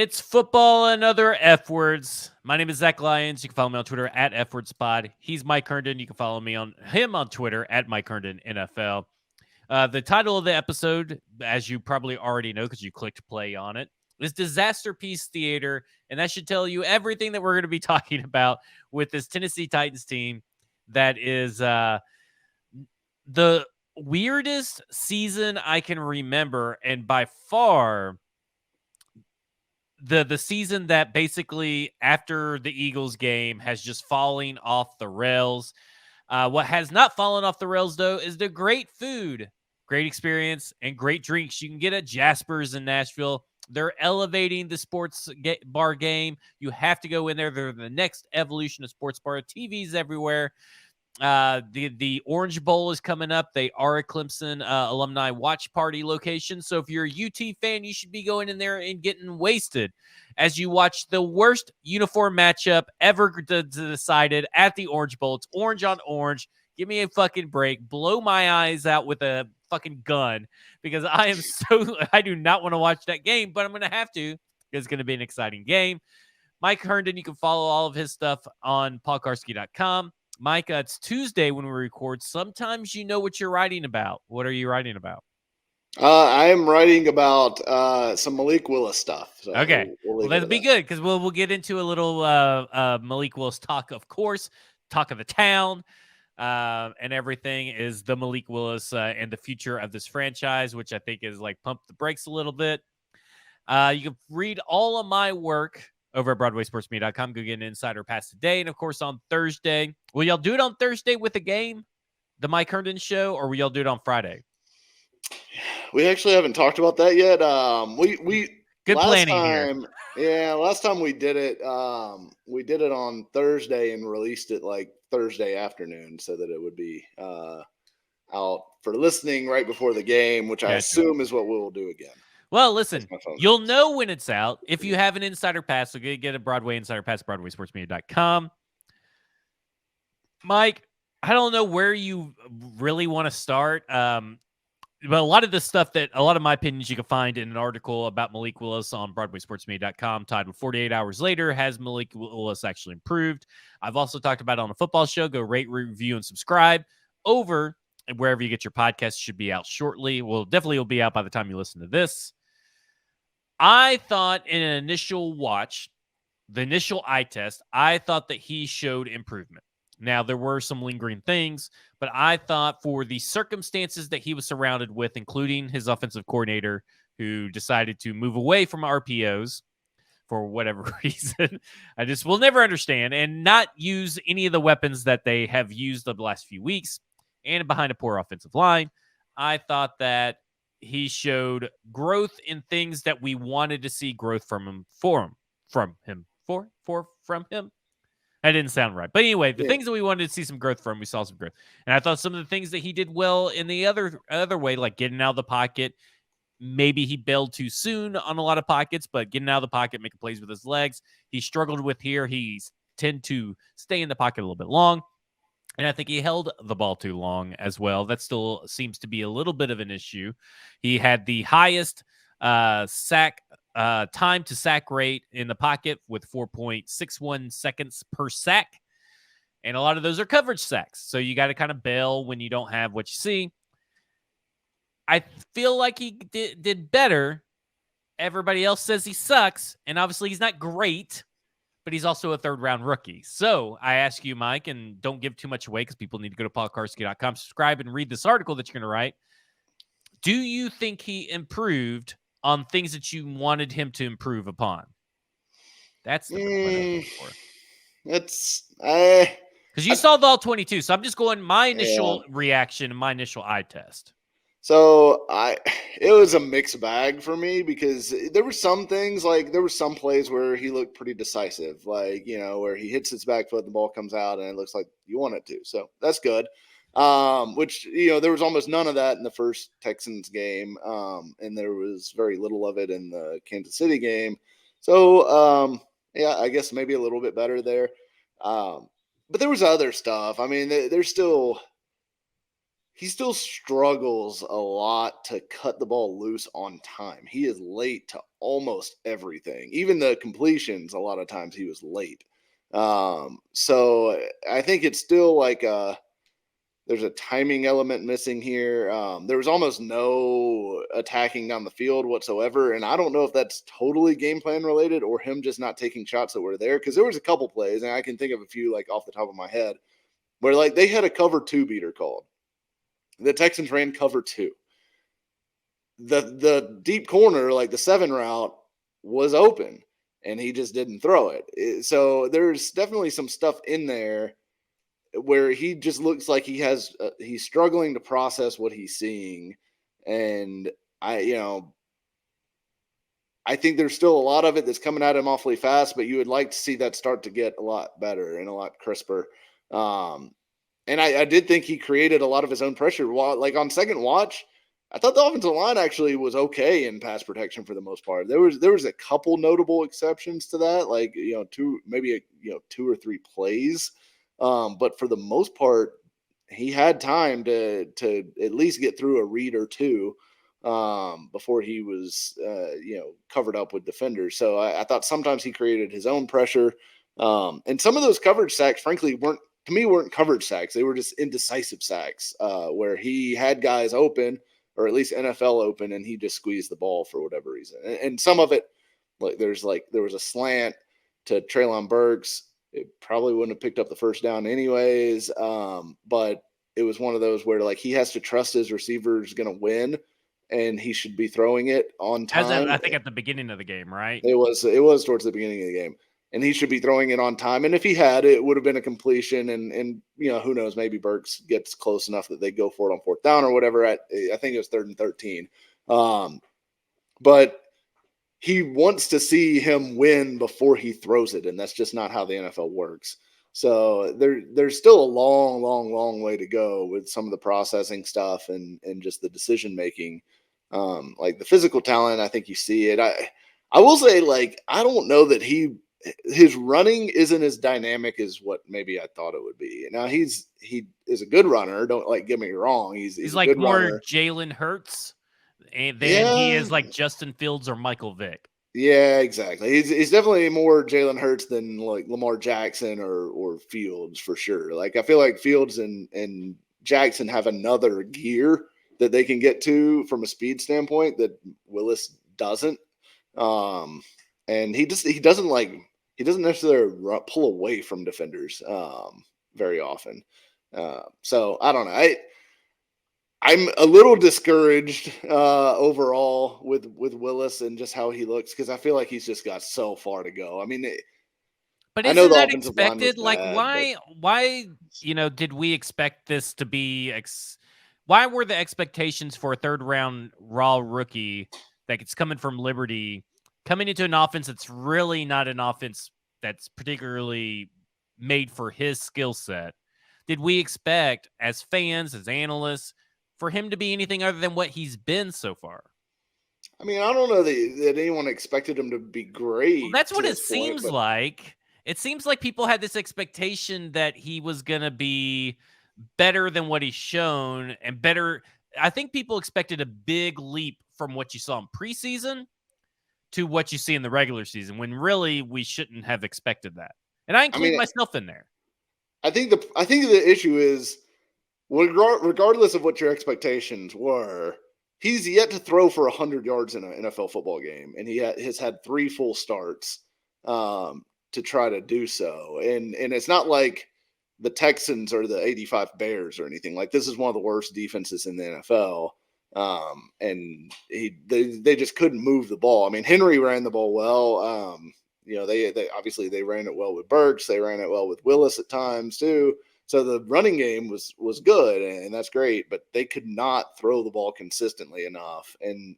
It's football and other F words. My name is Zach Lyons. You can follow me on Twitter at FWordsPod. He's Mike Herndon. You can follow me on Twitter at Mike Herndon NFL. The title of the episode, as you probably already know because you clicked play on it, is Disasterpiece Theater, and that should tell you everything that we're going to be talking about with this Tennessee Titans team that is the weirdest season I can remember, and by far the season that basically after the Eagles game has just falling off the rails. What has not fallen off the rails, though, is the great food, great experience, and great drinks you can get at Jasper's in Nashville. They're elevating the sports bar game. You have to go in there. They're the next evolution of sports bar. TVs everywhere. The Orange Bowl is coming up. They are a Clemson alumni watch party location. So if you're a UT fan, you should be going in there and getting wasted as you watch the worst uniform matchup ever decided at the Orange Bowl. It's orange on orange. Give me a fucking break. Blow my eyes out with a fucking gun because I do not want to watch that game, but I'm going to have to because it's going to be an exciting game. Mike Herndon, you can follow all of his stuff on paulkarski.com. Mike, it's Tuesday when we record. Sometimes you know what you're writing about. What are you writing about? I am writing about some Malik Willis stuff. So okay. Well, that'll be good because we'll get into a little Malik Willis talk, of course, talk of the town, and everything is the Malik Willis and the future of this franchise, which I think is like pump the brakes a little bit. You can read all of my work over at BroadwaySportsMedia.com. Go get an insider pass today. And, of course, on Thursday. Will y'all do it on Thursday with the game, the Mike Herndon show, or will y'all do it on Friday? We actually haven't talked about that yet. We good planning here. Yeah, last time we did it on Thursday and released it like Thursday afternoon so that it would be out for listening right before the game, which I assume is what we will do again. Well, listen, you'll know when it's out. If you have an insider pass, so get a Broadway insider pass at BroadwaySportsMedia.com. Mike, I don't know where you really want to start, but a lot of my opinions you can find in an article about Malik Willis on BroadwaySportsMedia.com titled 48 Hours Later, Has Malik Willis Actually Improved? I've also talked about it on the football show. Go rate, review, and subscribe over wherever you get your podcasts. Should be out shortly. Well, definitely will be out by the time you listen to this. I thought in an initial watch, the initial eye test, I thought that he showed improvement. Now, there were some lingering things, but I thought for the circumstances that he was surrounded with, including his offensive coordinator who decided to move away from RPOs for whatever reason, I just will never understand, and not use any of the weapons that they have used the last few weeks, and behind a poor offensive line, I thought that he showed growth in things that we wanted to see growth from him. That didn't sound right. But anyway, the things that we wanted to see some growth from, we saw some growth. And I thought some of the things that he did well in the other way, like getting out of the pocket, maybe he bailed too soon on a lot of pockets, but getting out of the pocket, making plays with his legs, he struggled with here. He's tend to stay in the pocket a little bit long. And I think he held the ball too long as well. That still seems to be a little bit of an issue. He had the highest sack time to sack rate in the pocket with 4.61 seconds per sack. And a lot of those are coverage sacks. So you got to kind of bail when you don't have what you see. I feel like he did better. Everybody else says he sucks. And obviously he's not great, but he's also a third-round rookie. So I ask you, Mike, and don't give too much away because people need to go to paulkarski.com, subscribe, and read this article that you're going to write. Do you think he improved on things that you wanted him to improve upon? That's the one I'm looking for. Because you saw the all 22, so I'm just going my initial reaction and my initial eye test. So it was a mixed bag for me because there were some things, like there were some plays where he looked pretty decisive, like, you know, where he hits his back foot, the ball comes out and it looks like you want it to. So that's good. Which, you know, there was almost none of that in the first Texans game. And there was very little of it in the Kansas City game. So, yeah, I guess maybe a little bit better there. But there was other stuff. I mean, there's still he still struggles a lot to cut the ball loose on time. He is late to almost everything. Even the completions, a lot of times he was late. So I think it's still like there's a timing element missing here. There was almost no attacking down the field whatsoever, and I don't know if that's totally game plan related or him just not taking shots that were there. Because there was a couple plays, and I can think of a few like off the top of my head, where like they had a cover 2 beater called. The Texans ran cover 2. The deep corner, like the 7 route, was open, and he just didn't throw it. So there's definitely some stuff in there where he just looks like he's struggling to process what he's seeing. And I think there's still a lot of it that's coming at him awfully fast, but you would like to see that start to get a lot better and a lot crisper. And I did think he created a lot of his own pressure. Like on second watch, I thought the offensive line actually was okay in pass protection for the most part. There was a couple notable exceptions to that, like two or three plays. But for the most part, he had time to at least get through a read or two before he was covered up with defenders. So I thought sometimes he created his own pressure, and some of those coverage sacks, frankly, weren't coverage sacks. They were just indecisive sacks where he had guys open, or at least NFL open, and he just squeezed the ball for whatever reason. And some of it, there was a slant to Treylon Burks. It probably wouldn't have picked up the first down anyways. But it was one of those where like he has to trust his receiver is going to win, and he should be throwing it on time. I think at the beginning of the game, right? It was towards the beginning of the game, and he should be throwing it on time. And if he had, it would have been a completion. And who knows? Maybe Burks gets close enough that they go for it on fourth down or whatever. I think it was 3rd and 13. But he wants to see him win before he throws it, and that's just not how the NFL works. So there's still a long, long, long way to go with some of the processing stuff and just the decision making. Like the physical talent, I think you see it. I will say, like, I don't know that his running isn't as dynamic as what maybe I thought it would be. Now he is a good runner. Don't get me wrong. He's a like good more runner. Jalen Hurts than he is like Justin Fields or Michael Vick. Yeah, exactly. He's definitely more Jalen Hurts than like Lamar Jackson or Fields for sure. Like I feel like Fields and Jackson have another gear that they can get to from a speed standpoint that Willis doesn't. And he doesn't necessarily pull away from defenders very often. So I don't know. I'm a little discouraged overall with Willis and just how he looks, because I feel like he's just got so far to go. I mean, but I know isn't the that offensive line was expected? Like, bad, why did we expect this to be? Why were the expectations for a 3rd round raw rookie that's coming from Liberty coming into an offense that's really not an offense that's particularly made for his skill set? Did we expect, as fans, as analysts, for him to be anything other than what he's been so far? I mean, I don't know that anyone expected him to be great. Well, that's what it seems like. It seems like people had this expectation that he was going to be better than what he's shown and better. I think people expected a big leap from what you saw in preseason to what you see in the regular season, when really we shouldn't have expected that. And I include myself in there. I think the issue is, regardless of what your expectations were, he's yet to throw for 100 yards in an NFL football game, and he has had 3 full starts to try to do so. And it's not like the Texans or the 85 Bears or anything. Like, this is one of the worst defenses in the NFL. And they just couldn't move the ball. I mean, Henry ran the ball well. They obviously they ran it well with Burks. They ran it well with Willis at times too. So the running game was good, and that's great, but they could not throw the ball consistently enough. And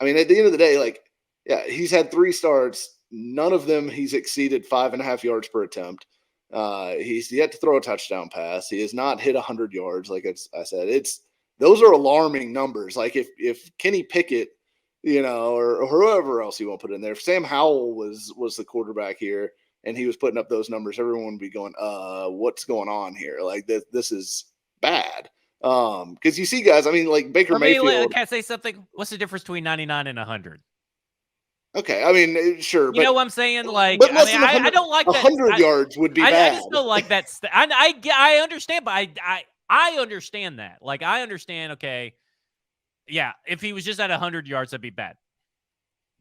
I mean, at the end of the day, like, yeah, he's had 3 starts. None of them he's exceeded 5.5 yards per attempt. He's yet to throw a touchdown pass. He has not hit 100 yards. Like I said, those are alarming numbers. Like if Kenny Pickett, or whoever else you want to put in there, if Sam Howell was the quarterback here and he was putting up those numbers, everyone would be going, what's going on here? Like this is bad. Because you see guys, I mean, like Baker Mayfield. Can I say something? What's the difference between 99 and 100? Okay, I mean, sure, You know what I'm saying? Like, but I less mean, than 100, I don't like that. 100 yards would be bad. I just don't like that. I understand, but I understand that. Like, I understand. Okay, yeah, if he was just at 100 yards, that'd be bad.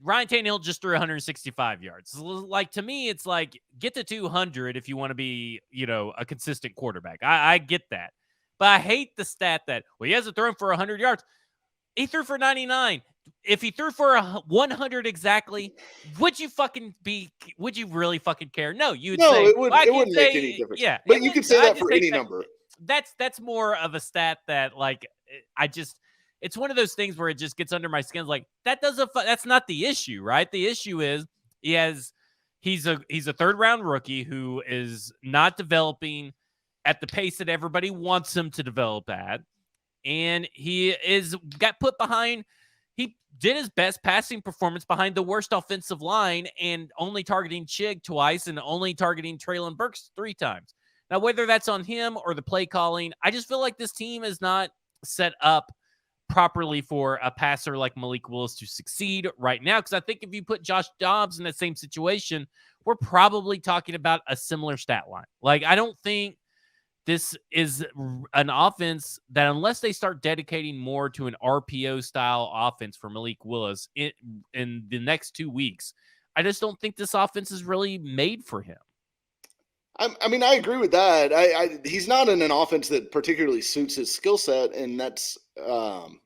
Ryan Tannehill just threw 165 yards. Like, to me, it's like, get to 200 if you want to be, a consistent quarterback. I get that. But I hate the stat that, well, he hasn't thrown for 100 yards. He threw for 99. If he threw for 100 exactly, would you really fucking care? No, you would say, it wouldn't make any difference. Yeah. But you could say that for any number. That's more of a stat that, like, it's one of those things where it just gets under my skin. Like, that's not the issue, right? The issue is he's a third round rookie who is not developing at the pace that everybody wants him to develop at. And he got put behind. He did his best passing performance behind the worst offensive line and only targeting Chig twice and only targeting Treylon Burks 3 times. Now, whether that's on him or the play calling, I just feel like this team is not set up properly for a passer like Malik Willis to succeed right now. Because I think if you put Josh Dobbs in that same situation, we're probably talking about a similar stat line. Like, I don't think this is an offense that, unless they start dedicating more to an RPO style offense for Malik Willis in the next 2 weeks, I just don't think this offense is really made for him. I mean, I agree with that. He's not in an offense that particularly suits his skill set, and that's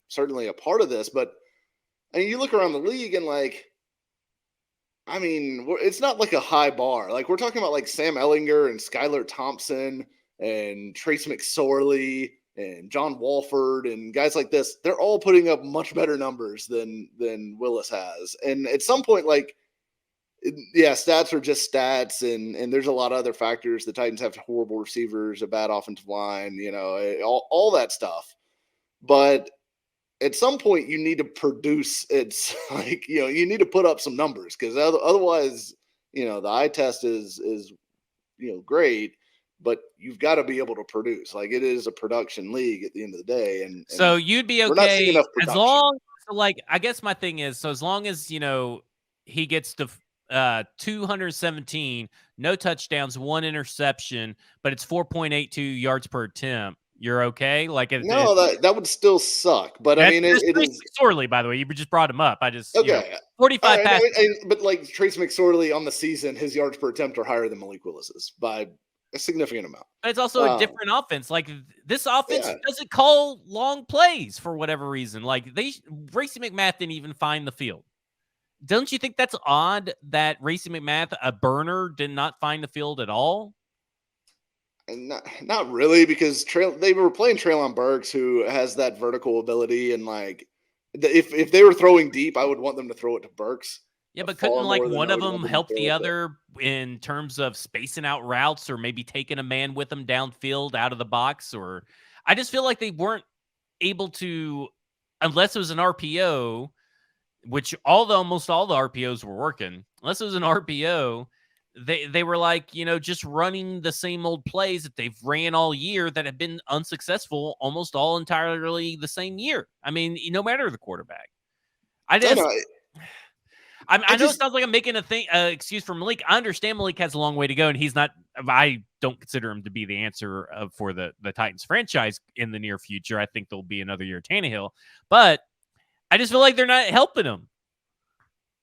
certainly a part of this. But I mean, you look around the league, and like, I mean, it's not like a high bar. Like, we're talking about like Sam Ehlinger and Skylar Thompson and Trace McSorley and John Walford and guys like this. They're all putting up much better numbers than Willis has. And at some point, like, yeah, stats are just stats, and there's a lot of other factors. The Titans have horrible receivers, a bad offensive line, all that stuff. But at some point, you need to produce. It's like, you need to put up some numbers, because otherwise, the eye test is great, but you've got to be able to produce. Like, it is a production league at the end of the day. And so you'd be okay as long. So, like, I guess my thing is, so as long as he gets to 217, no touchdowns, 1 interception, but it's 4.82 yards per attempt, you're okay? Like, no, that would still suck. But I mean, it is McSorley, by the way. You just brought him up. I just 45 passes. But like Trace McSorley on the season, his yards per attempt are higher than Malik Willis's by a significant amount. But it's also a different offense. Like, this offense doesn't call long plays for whatever reason. Like, Racey McMath didn't even find the field. Don't you think that's odd that Racey McMath, a burner, did not find the field at all? Not really, because they were playing Treylon Burks, who has that vertical ability, and like, if they were throwing deep, I would want them to throw it to Burks. Yeah, but couldn't like one of them help the other in terms of spacing out routes, or maybe taking a man with them downfield out of the box? Or I just feel like they weren't able to, unless it was an RPO, which almost all the RPOs were working. Unless it was an RPO, they were like, just running the same old plays that they've ran all year that have been unsuccessful almost all entirely the same year. I mean, no matter the quarterback. I know it sounds like I'm making excuse for Malik. I understand Malik has a long way to go, and he's not. I don't consider him to be the answer for the Titans franchise in the near future. I think there'll be another year of Tannehill, but I just feel like they're not helping him.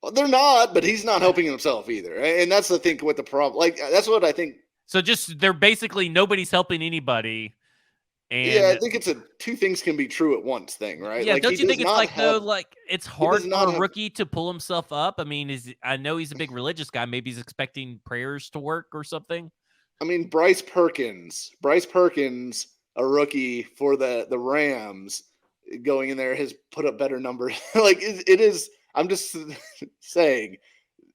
Well, they're not, but he's not helping himself either. And that's the thing with the problem. Like, that's what I think. So they're basically nobody's helping anybody. And yeah, I think it's a two things can be true at once thing, right? Yeah, like, don't you think it's like, though, like, it's hard for a rookie to pull himself up? I mean, I know he's a big religious guy. Maybe he's expecting prayers to work or something. I mean, Bryce Perkins, a rookie for the Rams, going in there has put up better numbers. Like, it is. I'm just saying,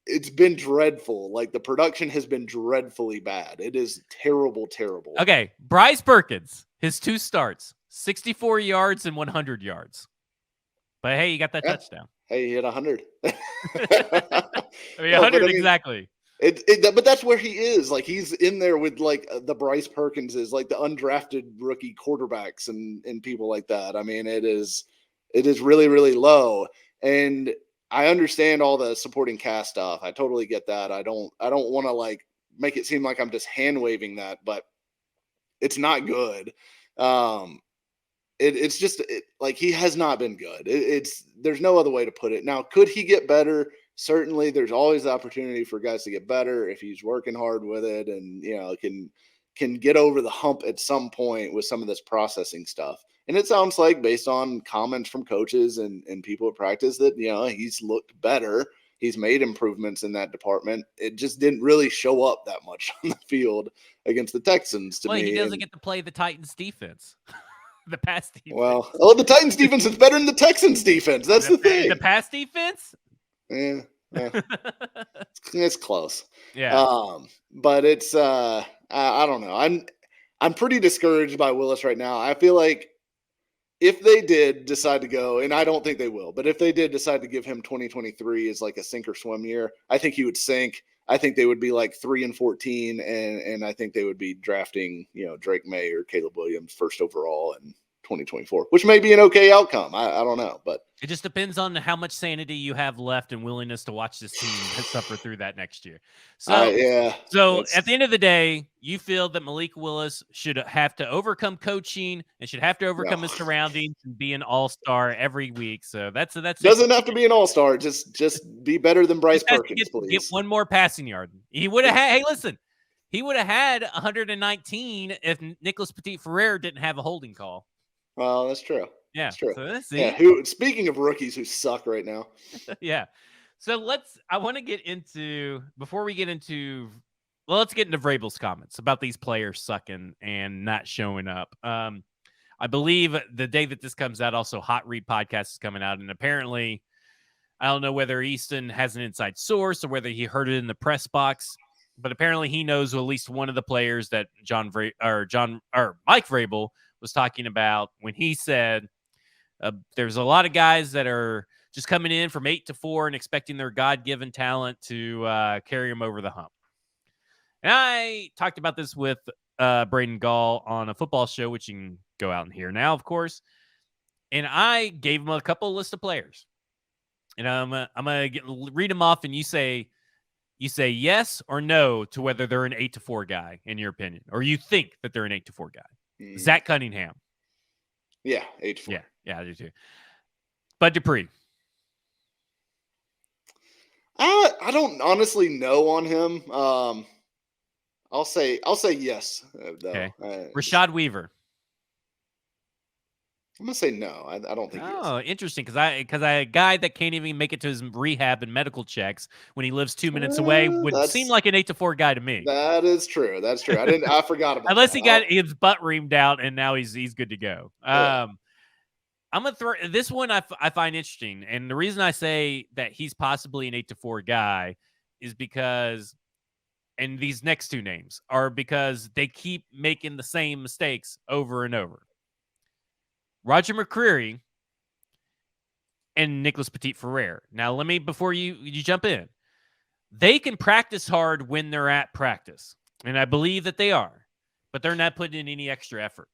it's been dreadful. Like, the production has been dreadfully bad. It is terrible, terrible. Okay, Bryce Perkins, his 2 starts, 64 yards and 100 yards. But hey, you got that touchdown. Hey, he hit 100. I mean, 100 exactly. But that's where he is. Like, he's in there with like the Bryce Perkinses, like the undrafted rookie quarterbacks and people like that. I mean, it is really, really low. And I understand all the supporting cast stuff. I totally get that. I don't want to like make it seem like I'm just hand waving that, but it's not good. It's just like he has not been good. There's no other way to put it. Now, could he get better? Certainly, there's always the opportunity for guys to get better if he's working hard with it, and can get over the hump at some point with some of this processing stuff. And it sounds like, based on comments from coaches and people at practice, that he's looked better. He's made improvements in that department. It just didn't really show up that much on the field against the Texans to me. He doesn't get to play the Titans defense. The pass defense. Well, the Titans defense is better than the Texans defense. That's the thing. The pass defense? Yeah. It's close. Yeah. But it's I don't know. I'm pretty discouraged by Willis right now. I feel like if they did decide to go, and I don't think they will, but if they did decide to give him 2023 as like a sink or swim year, I think he would sink. I think they would be like 3-14, and I think they would be drafting, Drake May or Caleb Williams first overall in 2024, which may be an okay outcome. I don't know, but it just depends on how much sanity you have left and willingness to watch this team suffer through that next year. So, So at the end of the day, you feel that Malik Willis should have to overcome coaching and should have to overcome his surroundings and be an all-star every week. So that's doesn't have to be an all-star. Just be better than Bryce Perkins, please. Get one more passing yard. He would have had. Hey, listen, he would have had 119 if Nicholas Petit-Frere didn't have a holding call. Well, that's true. Yeah, that's true. So speaking of rookies who suck right now. Yeah. So I want to get into, before we get into, let's get into Vrabel's comments about these players sucking and not showing up. I believe the day that this comes out, also Hot Read podcast is coming out. And apparently, I don't know whether Easton has an inside source or whether he heard it in the press box, but apparently he knows at least one of the players that Mike Vrabel was talking about when he said there's a lot of guys that are just coming in from 8 to 4 and expecting their God-given talent to carry them over the hump. And I talked about this with Braden Gall on a football show, which you can go out and hear now, of course. And I gave him a couple list of players. And I'm gonna read them off, and you say yes or no to whether they're an 8 to 4 guy in your opinion, or you think that they're an 8 to 4 guy. Zach Cunningham. Yeah, 8 to 4. Yeah, I do too. Bud Dupree. I don't honestly know on him. I'll say yes though. Okay. Rashad Weaver. I'm gonna say no. I don't think. Oh, interesting, because a guy that can't even make it to his rehab and medical checks when he lives 2 minutes away would seem like an 8 to 4 guy to me. That is true. That's true. I forgot about. Unless he got his butt reamed out and now he's good to go. Yeah. I'm gonna throw this one. I find interesting, and the reason I say that he's possibly an 8 to 4 guy is because, and these next two names are because they keep making the same mistakes over and over. Roger McCreary and Nicholas Petit-Frere. Now, let me, before you jump in, they can practice hard when they're at practice, and I believe that they are, but they're not putting in any extra effort.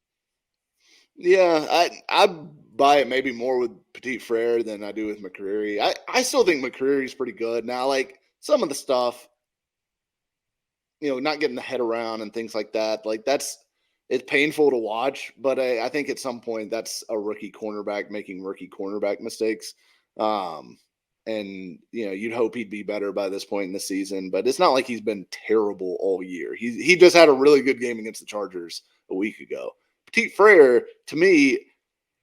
Yeah, I buy it maybe more with Petit-Frere than I do with McCreary. I still think McCreary's pretty good. Now, like, some of the stuff, not getting the head around and things like that, like it's painful to watch, but I think at some point that's a rookie cornerback making rookie cornerback mistakes. And you'd hope he'd be better by this point in the season, but it's not like he's been terrible all year. He just had a really good game against the Chargers a week ago. Petit-Frere, to me,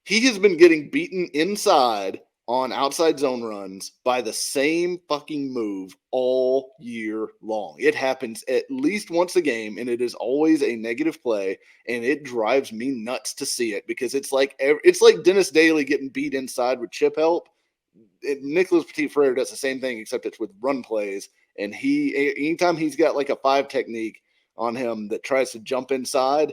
he has been getting beaten inside on outside zone runs by the same fucking move all year long. It happens at least once a game, and it is always a negative play, and it drives me nuts to see it because it's like Dennis Daly getting beat inside with chip help. Nicholas Petit-Frere does the same thing, except it's with run plays, and anytime he's got like a 5 technique on him that tries to jump inside,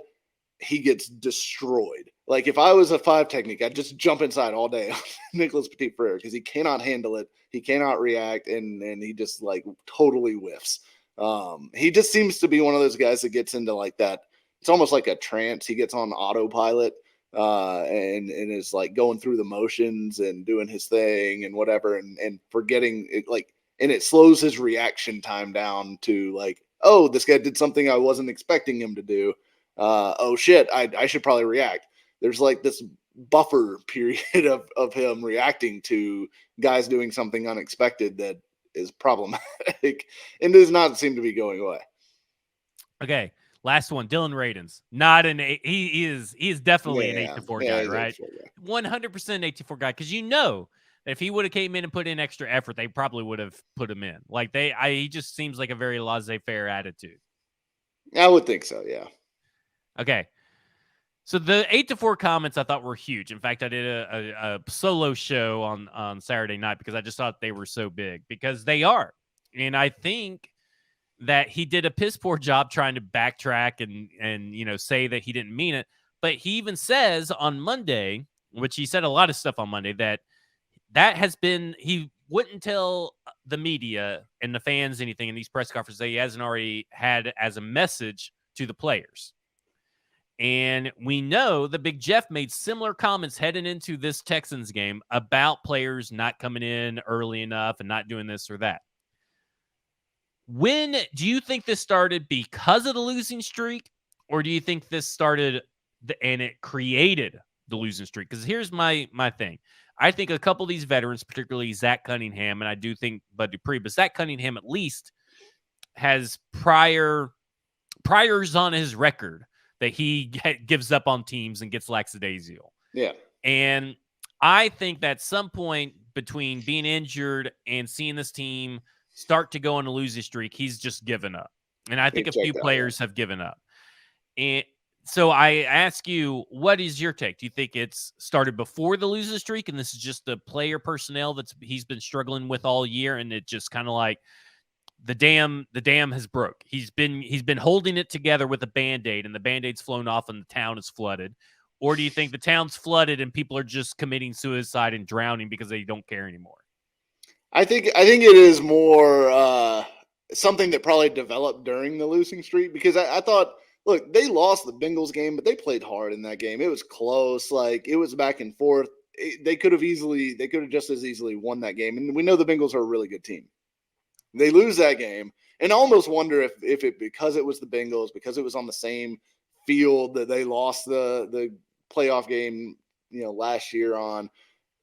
he gets destroyed. Like, if I was a 5 technique, I'd just jump inside all day on Nicholas Petit-Frere because he cannot handle it. He cannot react, and he just, like, totally whiffs. He just seems to be one of those guys that gets into like that. It's almost like a trance. He gets on autopilot and is like going through the motions and doing his thing and whatever, and forgetting it, like, and it slows his reaction time down to like, oh, this guy did something I wasn't expecting him to do. Oh shit, I should probably react. There's like this buffer period of him reacting to guys doing something unexpected that is problematic and does not seem to be going away. Okay, last one, Dylan Radins. Not an eight. He is definitely an 8-4 guy, right? 100% an 8-4 guy, because you know if he would have came in and put in extra effort, they probably would have put him in. Like he just seems like a very laissez-faire attitude. I would think so, yeah. Okay. So the 8-4 comments I thought were huge. In fact, I did a solo show on Saturday night because I just thought they were so big, because they are. And I think that he did a piss poor job trying to backtrack and say that he didn't mean it. But he even says on Monday, which he said a lot of stuff on Monday, that has been, he wouldn't tell the media and the fans anything in these press conferences that he hasn't already had as a message to the players. And we know that Big Jeff made similar comments heading into this Texans game about players not coming in early enough and not doing this or that. When do you think this started because of the losing streak, or do you think this started and it created the losing streak? Because here's my thing. I think a couple of these veterans, particularly Zach Cunningham, and I do think Bud Dupree, but Zach Cunningham at least has priors on his record that he gives up on teams and gets lackadaisical. Yeah. And I think that at some point between being injured and seeing this team start to go on a losing streak, he's just given up. And I think a few players have given up. And so I ask you, what is your take? Do you think it's started before the losing streak and this is just the player personnel he's been struggling with all year, and it just kind of like the dam has broke. He's been holding it together with a Band-Aid, and the Band-Aid's flown off and the town is flooded? Or do you think the town's flooded and people are just committing suicide and drowning because they don't care anymore? I think it is more something that probably developed during the losing streak, because I thought, look, they lost the Bengals game, but they played hard in that game. It was close. Like, it was back and forth. They could have just as easily won that game. And we know the Bengals are a really good team. They lose that game, and I almost wonder if it, because it was the Bengals, because it was on the same field that they lost the playoff game, last year on,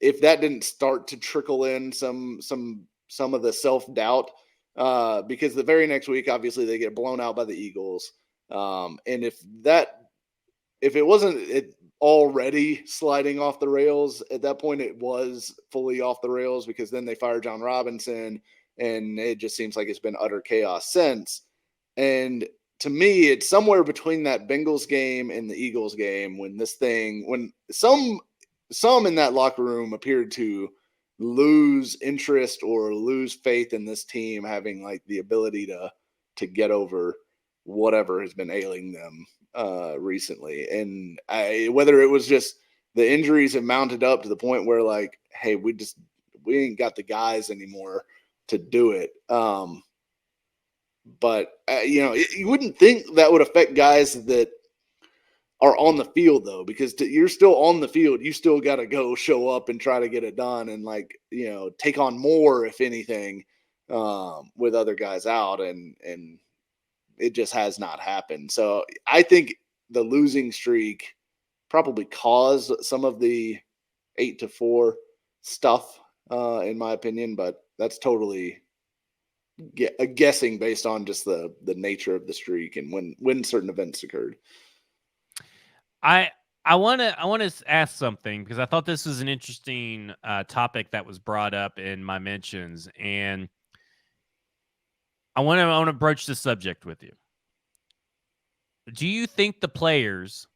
if that didn't start to trickle in some of the self-doubt, because the very next week, obviously, they get blown out by the Eagles. And if it wasn't already sliding off the rails at that point, it was fully off the rails, because then they fired John Robinson, and it just seems like it's been utter chaos since. And to me, it's somewhere between that Bengals game and the Eagles game when some in that locker room appeared to lose interest or lose faith in this team having like the ability to get over whatever has been ailing them recently. And whether it was just the injuries have mounted up to the point where like, hey, we ain't got the guys anymore to do it. But you wouldn't think that would affect guys that are on the field, though, because you're still on the field. You still got to go show up and try to get it done, and take on more, if anything, with other guys out, and it just has not happened. So I think the losing streak probably caused some of the 8-4 stuff, in my opinion, but that's totally guessing based on just the nature of the streak and when certain events occurred. I want to ask something, because I thought this was an interesting topic that was brought up in my mentions, and I want to broach the subject with you. Do you think the players,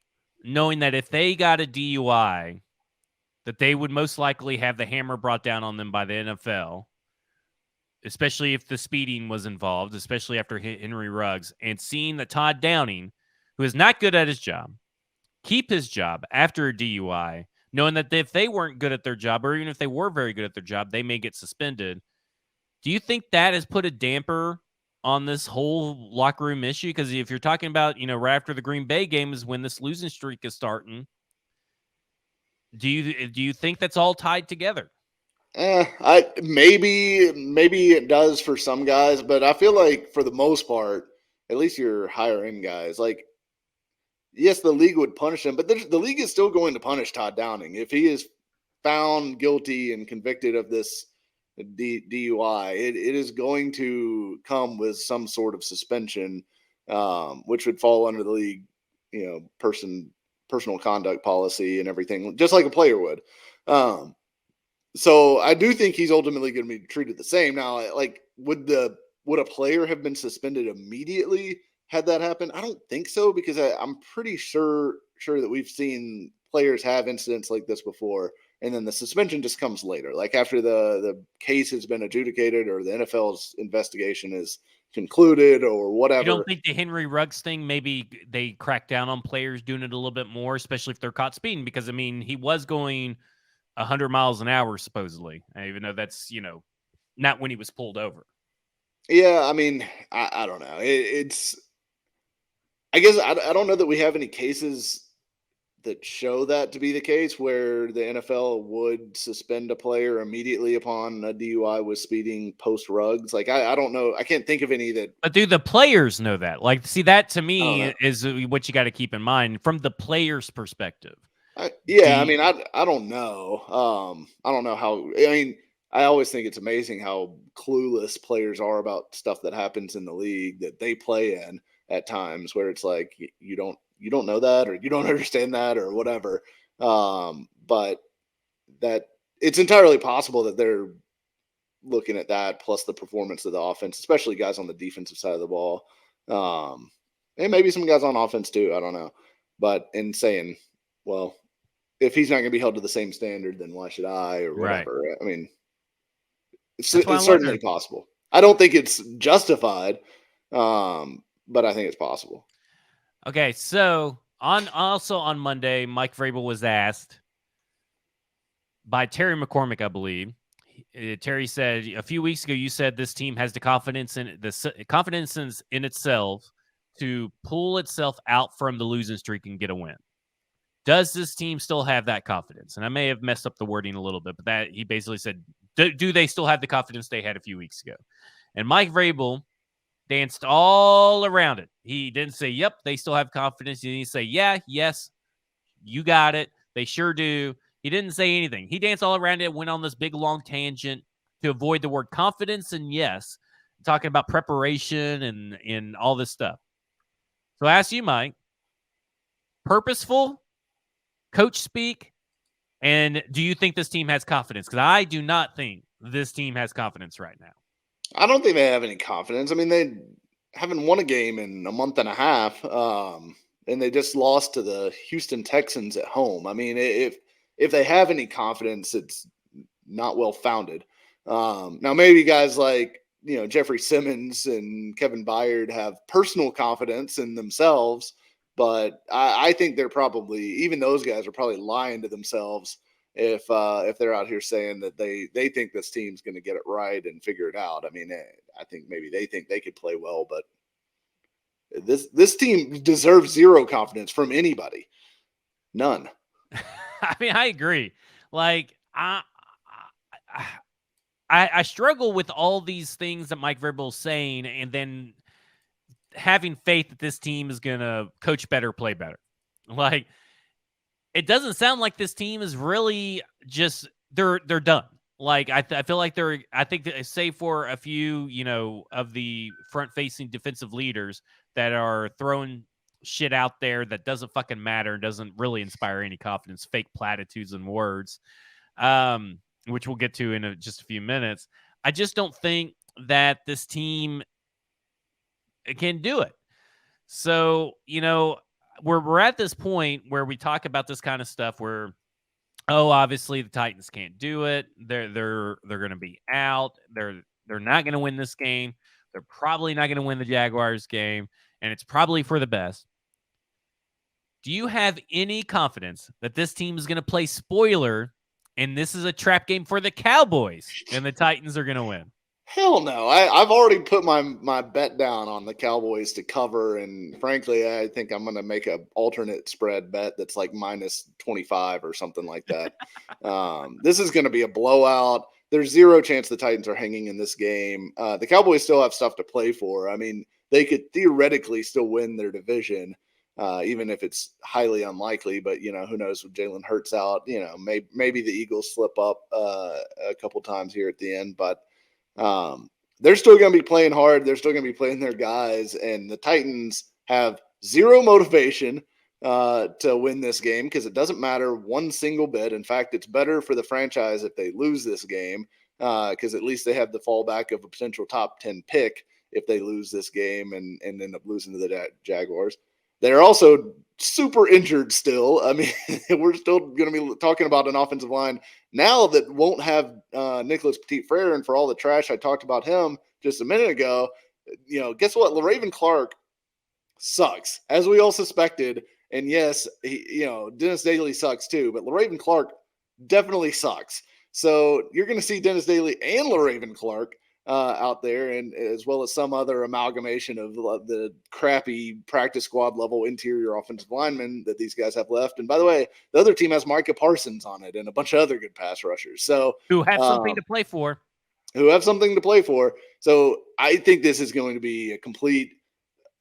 knowing that if they got a DUI, that they would most likely have the hammer brought down on them by the NFL, especially if the speeding was involved, especially after Henry Ruggs, and seeing that Todd Downing, who is not good at his job, keep his job after a DUI, knowing that if they weren't good at their job, or even if they were very good at their job, they may get suspended? Do you think that has put a damper on this whole locker room issue? Because if you're talking about, right after the Green Bay game is when this losing streak is starting, do you think that's all tied together? Maybe it does for some guys, but I feel like for the most part, at least your higher end guys, like yes, the league would punish him, but the league is still going to punish Todd Downing if he is found guilty and convicted of this DUI. It is going to come with some sort of suspension, which would fall under the league, personal conduct policy and everything, just like a player would. So I do think he's ultimately going to be treated the same. Now, like, would a player have been suspended immediately had that happened? I don't think so, because I'm pretty sure that we've seen players have incidents like this before, and then the suspension just comes later, like after the case has been adjudicated or the NFL's investigation is concluded or whatever. You don't think the Henry Ruggs thing, maybe they crack down on players doing it a little bit more, especially if they're caught speeding? Because, I mean, he was going 100 miles an hour, supposedly, even though that's, not when he was pulled over. Yeah, I mean, I don't know. I guess I don't know that we have any cases that show that to be the case where the NFL would suspend a player immediately upon a DUI with speeding post Ruggs. Like, I don't know. I can't think of any that. But do the players know that? Like, see, that to me is what you got to keep in mind from the player's perspective. I mean, I don't know. I don't know how. I mean, I always think it's amazing how clueless players are about stuff that happens in the league that they play in at times, where it's like you don't know that, or you don't understand that, or whatever. But that it's entirely possible that they're looking at that plus the performance of the offense, especially guys on the defensive side of the ball, and maybe some guys on offense too. I don't know, but in saying, well, if he's not going to be held to the same standard, then why should I, or whatever? Right. I mean, it's certainly possible. I don't think it's justified, but I think it's possible. Okay, so on Monday, Mike Vrabel was asked by Terry McCormick, I believe. Terry said, a few weeks ago, you said this team has the confidence in itself to pull itself out from the losing streak and get a win. Does this team still have that confidence? And I may have messed up the wording a little bit, but that he basically said, do they still have the confidence they had a few weeks ago? And Mike Vrabel danced all around it. He didn't say, yep, they still have confidence. He didn't say, yeah, yes, you got it. They sure do. He didn't say anything. He danced all around it, went on this big, long tangent to avoid the word confidence and yes, talking about preparation and all this stuff. So I ask you, Mike, purposeful, coach speak, and do you think this team has confidence? Because I do not think this team has confidence right now. I don't think they have any confidence. I mean, they haven't won a game in a month and a half, and they just lost to the Houston Texans at home. I mean, if they have any confidence, it's not well founded. Now, maybe guys like Jeffrey Simmons and Kevin Byard have personal confidence in themselves, but I think they're probably, even those guys are probably lying to themselves if they're out here saying that they think this team's going to get it right and figure it out. I mean, I think maybe they think they could play well, but this team deserves zero confidence from anybody. None. I mean, I agree. Like, I struggle with all these things that Mike Vrabel is saying, and then having faith that this team is going to coach better, play better. Like, it doesn't sound like this team is really just they're done. Like, I feel like I think that, save for a few, of the front-facing defensive leaders that are throwing shit out there that doesn't fucking matter and doesn't really inspire any confidence, fake platitudes and words, which we'll get to in just a few minutes. I just don't think that this team can do it. So, we're at this point where we talk about this kind of stuff where, obviously the Titans can't do it. They're going to be out. They're not going to win this game. They're probably not going to win the Jaguars game, and it's probably for the best. Do you have any confidence that this team is going to play spoiler and this is a trap game for the Cowboys and the Titans are going to win? Hell no. I've already put my bet down on the Cowboys to cover, and frankly, I think I'm going to make a alternate spread bet that's like minus 25 or something like that. This is going to be a blowout. There's zero chance the Titans are hanging in this game. The Cowboys still have stuff to play for. I mean, they could theoretically still win their division, even if it's highly unlikely. But who knows with Jalen Hurts out? Maybe the Eagles slip up a couple times here at the end, but they're still going to be playing hard. They're still going to be playing their guys, and the Titans have zero motivation to win this game because it doesn't matter one single bit. In fact, it's better for the franchise if they lose this game because at least they have the fallback of a potential top 10 pick if they lose this game and end up losing to the Jaguars. They're also super injured still. I mean, we're still going to be talking about an offensive line now that won't have Nicholas Petit-Frere, and for all the trash I talked about him just a minute ago, guess what? LaRaven Clark sucks, as we all suspected. And yes, Dennis Daly sucks too, but LaRaven Clark definitely sucks. So you're going to see Dennis Daly and LaRaven Clark out there, and as well as some other amalgamation of the crappy practice squad level interior offensive linemen that these guys have left. And by the way, the other team has Micah Parsons on it and a bunch of other good pass rushers. So who have something to play for. So I think this is going to be a complete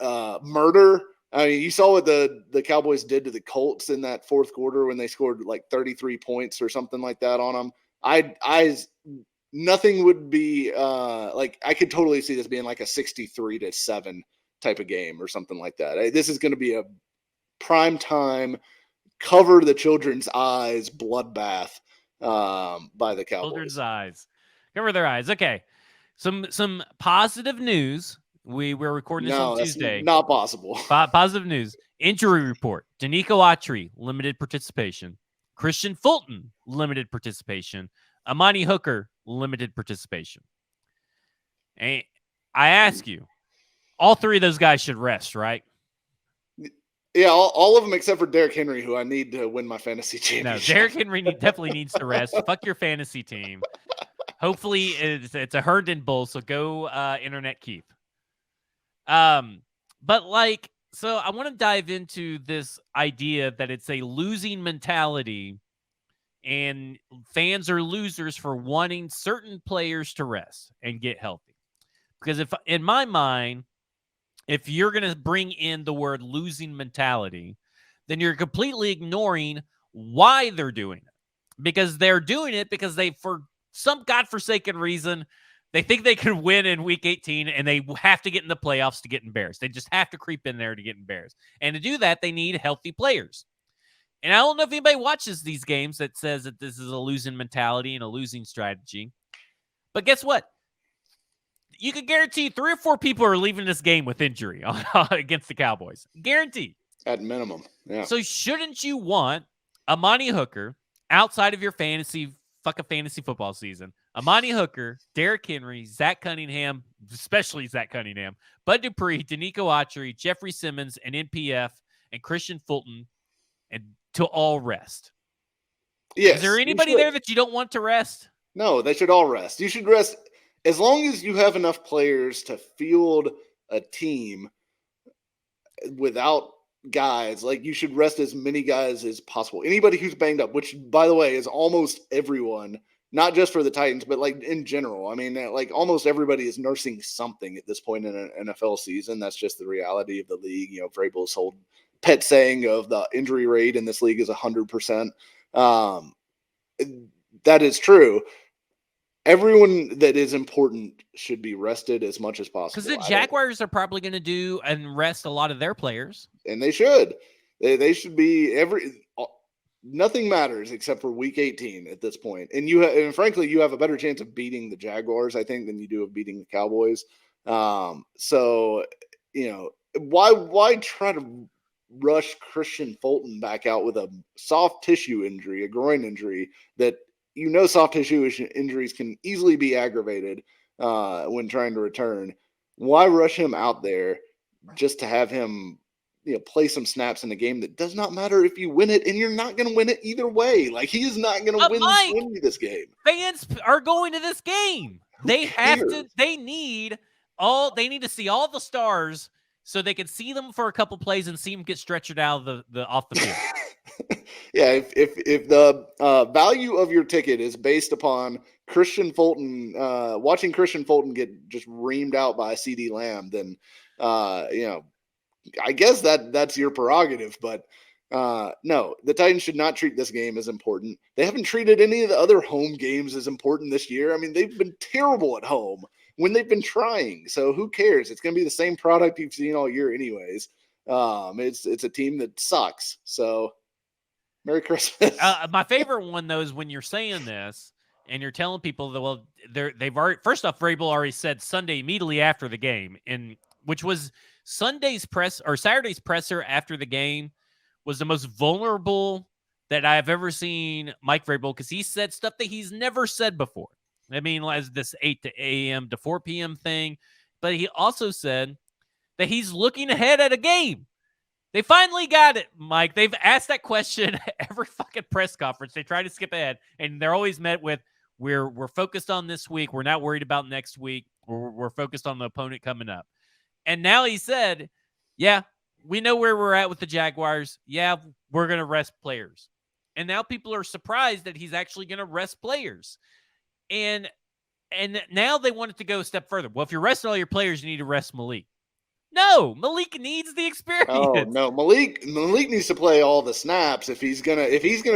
murder. I mean, you saw what the Cowboys did to the Colts in that fourth quarter when they scored like 33 points or something like that on them. Nothing would be like I could totally see this being like a 63-7 type of game or something like that. This is going to be a prime time, cover the children's eyes bloodbath by the Cowboys. Children's eyes, cover their eyes. Okay, some positive news. We're recording this on Tuesday. That's not possible. Positive news. Injury report. Danico Autry, limited participation. Christian Fulton, limited participation. Amani Hooker, limited participation. And I ask you, all three of those guys should rest, right? Yeah, all of them except for Derrick Henry, who I need to win my fantasy championship. No, Derrick Henry definitely needs to rest. Fuck your fantasy team. Hopefully, it's a Herndon Bowl, so go Internet Keith. But so I want to dive into this idea that it's a losing mentality and fans are losers for wanting certain players to rest and get healthy. Because in my mind, if you're going to bring in the word losing mentality, then you're completely ignoring why they're doing it. Because they're doing it because for some godforsaken reason, they think they can win in week 18 and they have to get in the playoffs to get embarrassed. They just have to creep in there to get embarrassed. And to do that, they need healthy players. And I don't know if anybody watches these games that says that this is a losing mentality and a losing strategy. But guess what? You can guarantee 3 or 4 people are leaving this game with injury against the Cowboys. Guaranteed. At minimum. Yeah. So shouldn't you want Amani Hooker outside of your fantasy football season? Amani Hooker, Derrick Henry, Zach Cunningham, especially Zach Cunningham, Bud Dupree, Danico Autry, Jeffrey Simmons, and NPF, and Christian Fulton, and to all rest. Yes. Is there anybody there that you don't want to rest? No, they should all rest. You should rest as long as you have enough players to field a team without guys. Like, you should rest as many guys as possible. Anybody who's banged up, which, by the way, is almost everyone, not just for the Titans, but like in general. I mean, like almost everybody is nursing something at this point in an NFL season. That's just the reality of the league. Vrabel's whole pet saying of the injury rate in this league is 100%. That is true. Everyone that is important should be rested as much as possible. Because the Jaguars are probably going to do and rest a lot of their players. And they should. They should be nothing matters except for week 18 at this point. And frankly, you have a better chance of beating the Jaguars, I think, than you do of beating the Cowboys. So, why try to rush Christian Fulton back out with a soft tissue injury, a groin injury that soft tissue injuries can easily be aggravated when trying to return. Why rush him out there just to have him, play some snaps in a game that does not matter if you win it, and you're not going to win it either way. Like, he is not going to win this game. Fans are going to this game. They have to. cares? They need to see all the stars so they can see them for a couple plays and see them get stretched out of the off the field. Yeah, if the value of your ticket is based upon Christian Fulton, watching Christian Fulton get just reamed out by CD Lamb, then I guess that's your prerogative. But no, the Titans should not treat this game as important. They haven't treated any of the other home games as important this year. I mean, they've been terrible at home when they've been trying. So who cares? It's going to be the same product you've seen all year, anyways. It's a team that sucks. So Merry Christmas. My favorite one though is when you're saying this and you're telling people that they've already, first off, Vrabel already said Sunday immediately after the game, and which was Saturday's presser after the game was the most vulnerable that I've ever seen Mike Vrabel, because he said stuff that he's never said before. I mean, as this 8 a.m. to 4 p.m. thing, but he also said that he's looking ahead at a game. They finally got it, Mike. They've asked that question every fucking press conference. They try to skip ahead, and they're always met with, we're focused on this week. We're not worried about next week. We're focused on the opponent coming up. And now he said, yeah, we know where we're at with the Jaguars. Yeah, we're going to rest players. And now people are surprised that he's actually going to rest players. And now they want it to go a step further. Well, if you're resting all your players, you need to rest Malik. No, Malik needs the experience. Oh no, Malik needs to play all the snaps if he's gonna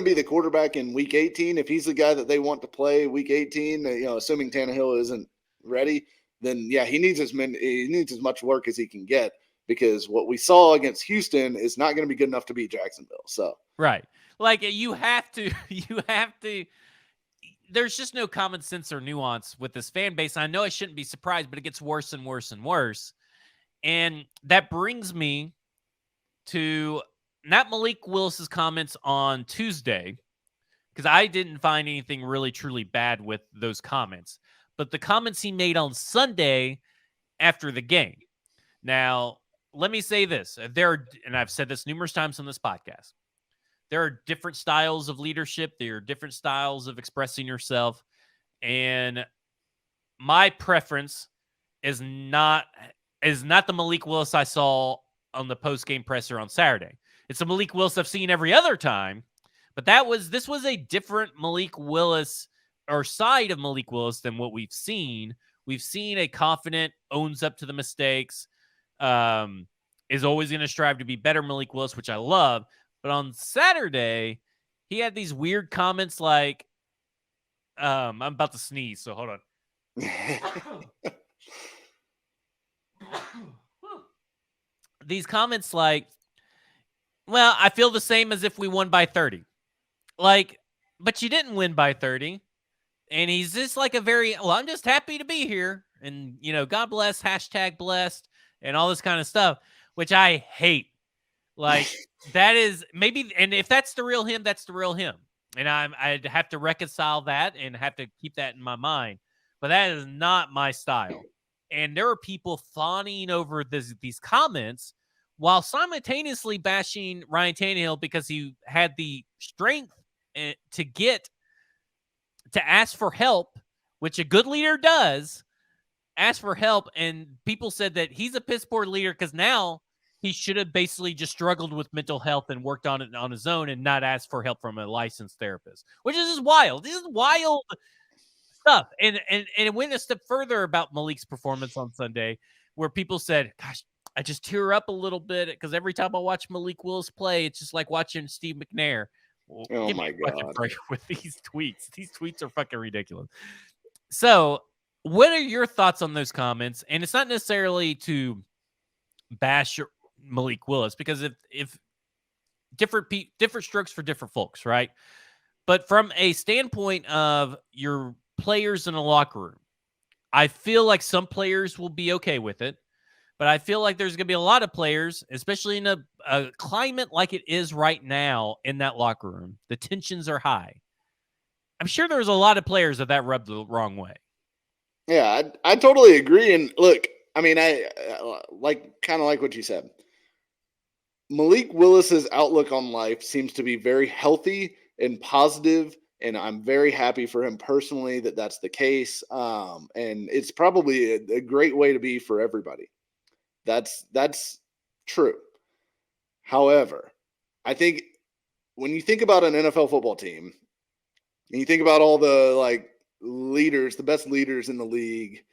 be the quarterback in Week 18. If he's the guy that they want to play Week 18, assuming Tannehill isn't ready, then yeah, he needs as much work as he can get, because what we saw against Houston is not going to be good enough to beat Jacksonville. So right, like you have to. There's just no common sense or nuance with this fan base. I know I shouldn't be surprised, but it gets worse and worse and worse. And that brings me to not Malik Willis's comments on Tuesday, because I didn't find anything really truly bad with those comments, but the comments he made on Sunday after the game. Now, let me say this. And I've said this numerous times on this podcast, there are different styles of leadership. There are different styles of expressing yourself. And my preference is not the Malik Willis I saw on the post-game presser on Saturday. It's a Malik Willis I've seen every other time, but this was a different Malik Willis, or side of Malik Willis, than what we've seen. We've seen a confident, owns up to the mistakes, is always going to strive to be better Malik Willis, which I love. But on Saturday, he had these weird comments like, I'm about to sneeze, so hold on. These comments like, well, I feel the same as if we won by 30. Like, but you didn't win by 30. And he's just like I'm just happy to be here. And, God bless, #blessed, and all this kind of stuff, which I hate. Like, that is maybe, and if that's the real him, that's the real him. And I'd have to reconcile that and have to keep that in my mind. But that is not my style. And there are people fawning over these comments while simultaneously bashing Ryan Tannehill because he had the strength to ask for help, which a good leader does, ask for help. And people said that he's a piss poor leader because now he should have basically just struggled with mental health and worked on it on his own and not asked for help from a licensed therapist, which is just wild. This is wild stuff. And it went a step further about Malik's performance on Sunday, where people said, gosh, I just tear up a little bit because every time I watch Malik Willis play, it's just like watching Steve McNair. Well, oh my God. With these tweets are fucking ridiculous. So what are your thoughts on those comments? And it's not necessarily to bash Malik Willis, because if different strokes for different folks, right? But from a standpoint of your players in a locker room, I feel like some players will be okay with it, but I feel like there's going to be a lot of players, especially in a climate like it is right now in that locker room. The tensions are high. I'm sure there's a lot of players that rubbed the wrong way. Yeah, I totally agree. And look, I mean, I kind of like what you said. Malik Willis's outlook on life seems to be very healthy and positive And I'm very happy for him personally that that's the case. And it's probably a great way to be for everybody. That's true. However, I think when you think about an NFL football team and you think about all the like leaders, the best leaders in the league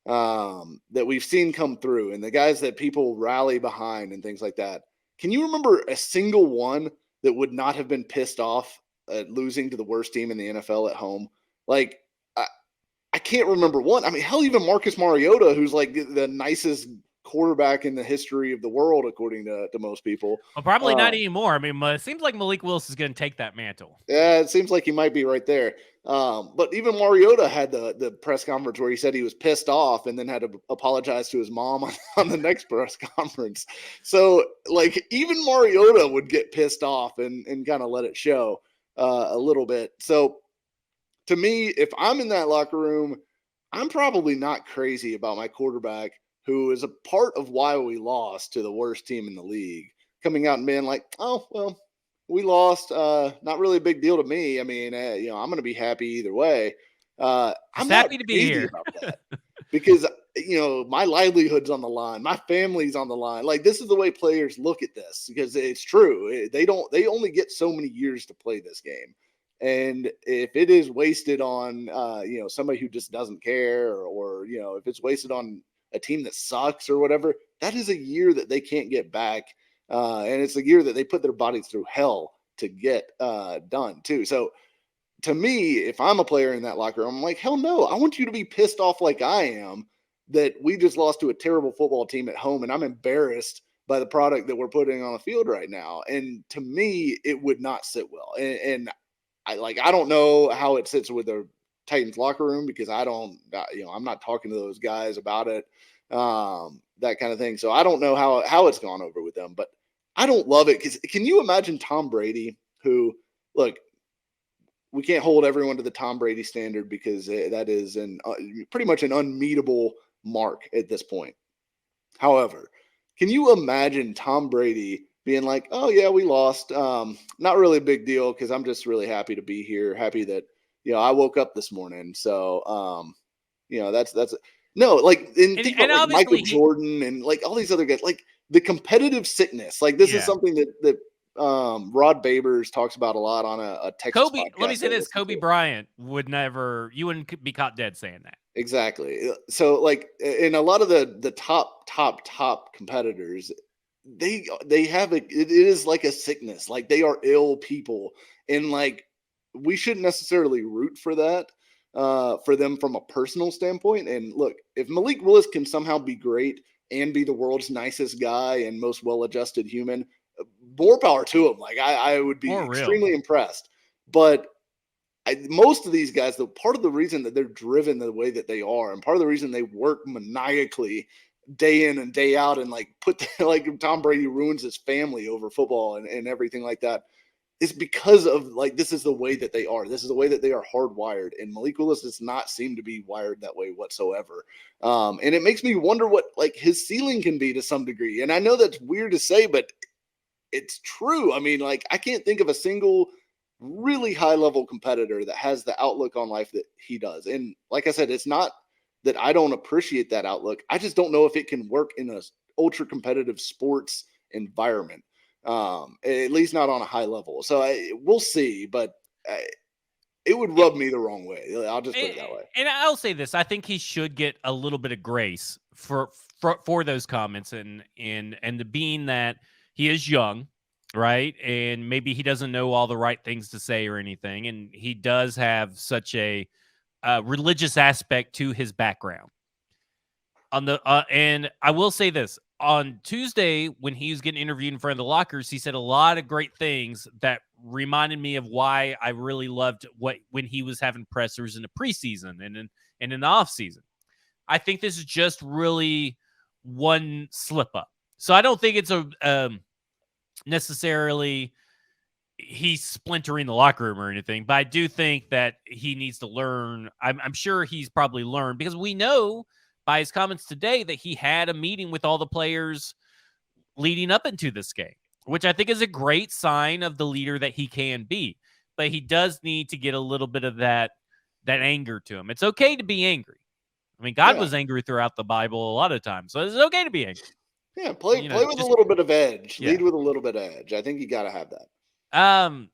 that we've seen come through, and the guys that people rally behind and things like that, can you remember a single one that would not have been pissed off at losing to the worst team in the NFL at home? Like, I can't remember one. I mean, hell, even Marcus Mariota, who's like the nicest quarterback in the history of the world, according to most people. Well, probably not anymore. I mean, it seems like Malik Willis is going to take that mantle. Yeah, it seems like he might be right there. But even Mariota had the press conference where he said he was pissed off and then had to apologize to his mom on the next press conference. So, like, even Mariota would get pissed off and kind of let it show a little bit. So, to me, if I'm in that locker room, I'm probably not crazy about my quarterback, who is a part of why we lost to the worst team in the league, coming out and being like, oh, well, we lost. Not really a big deal to me. I mean, I'm going to be happy either way. I'm happy to be here about that because, my livelihood's on the line. My family's on the line. Like, this is the way players look at this because it's true. They only get so many years to play this game. And if it is wasted on, somebody who just doesn't care or, if it's wasted on a team that sucks or whatever, that is a year that they can't get back. And it's a year that they put their bodies through hell to get done too. So to me, if I'm a player in that locker room, I'm like, hell no, I want you to be pissed off like I am that we just lost to a terrible football team at home. And I'm embarrassed by the product that we're putting on the field right now. And to me, it would not sit well. And I don't know how it sits with the Titans locker room because I'm not talking to those guys about it, that kind of thing. So I don't know how it's gone over with them, but I don't love it because can you imagine Tom Brady, who, look, we can't hold everyone to the Tom Brady standard because that is pretty much an unmeetable mark at this point. However, can you imagine Tom Brady being like, oh yeah, we lost. Not really a big deal because I'm just really happy to be here. Happy that, I woke up this morning. So, that's no, like, and think about like Michael Jordan and like all these other guys, like the competitive sickness. Like this is something that Rod Babers talks about a lot on a Texas podcast. Let me say this: Kobe Bryant you wouldn't be caught dead saying that. Exactly. So, like, in a lot of the top competitors, they have it is like a sickness. Like they are ill people, and like we shouldn't necessarily root for that for them from a personal standpoint. And look, if Malik Willis can somehow be great and be the world's nicest guy and most well-adjusted human, more power to him. Like I would be extremely impressed. But most of these guys, though, part of the reason that they're driven the way that they are, and part of the reason they work maniacally day in and day out, and like like Tom Brady ruins his family over football and everything like that, is because of like this is the way that they are. This is the way that they are hardwired, and Malik Willis does not seem to be wired that way whatsoever. And it makes me wonder what like his ceiling can be to some degree. And I know that's weird to say, but it's true. I mean, like I can't think of a single really high level competitor that has the outlook on life that he does. And like I said, it's not that I don't appreciate that outlook. I just don't know if it can work in a ultra competitive sports environment. At least not on a high level. So we'll see, but it would rub me the wrong way. I'll just put it that way. And I'll say this: I think he should get a little bit of grace for those comments, and the being that he is young, right? And maybe he doesn't know all the right things to say or anything, and he does have such a religious aspect to his background. And I will say this: on Tuesday, when he was getting interviewed in front of the lockers, he said a lot of great things that reminded me of why I really loved when he was having pressers in the preseason and in the offseason. I think this is just really one slip up. So I don't think it's a necessarily he's splintering the locker room or anything, but I do think that he needs to learn. I'm sure he's probably learned, because we know by his comments today that he had a meeting with all the players leading up into this game, which I think is a great sign of the leader that he can be. but he does need to get a little bit of that anger to him. It's okay to be angry. I mean, God was angry throughout the Bible a lot of times, so it's okay to be angry. Yeah, play with a little bit of edge. Lead with a little bit of edge. I think you got to have that.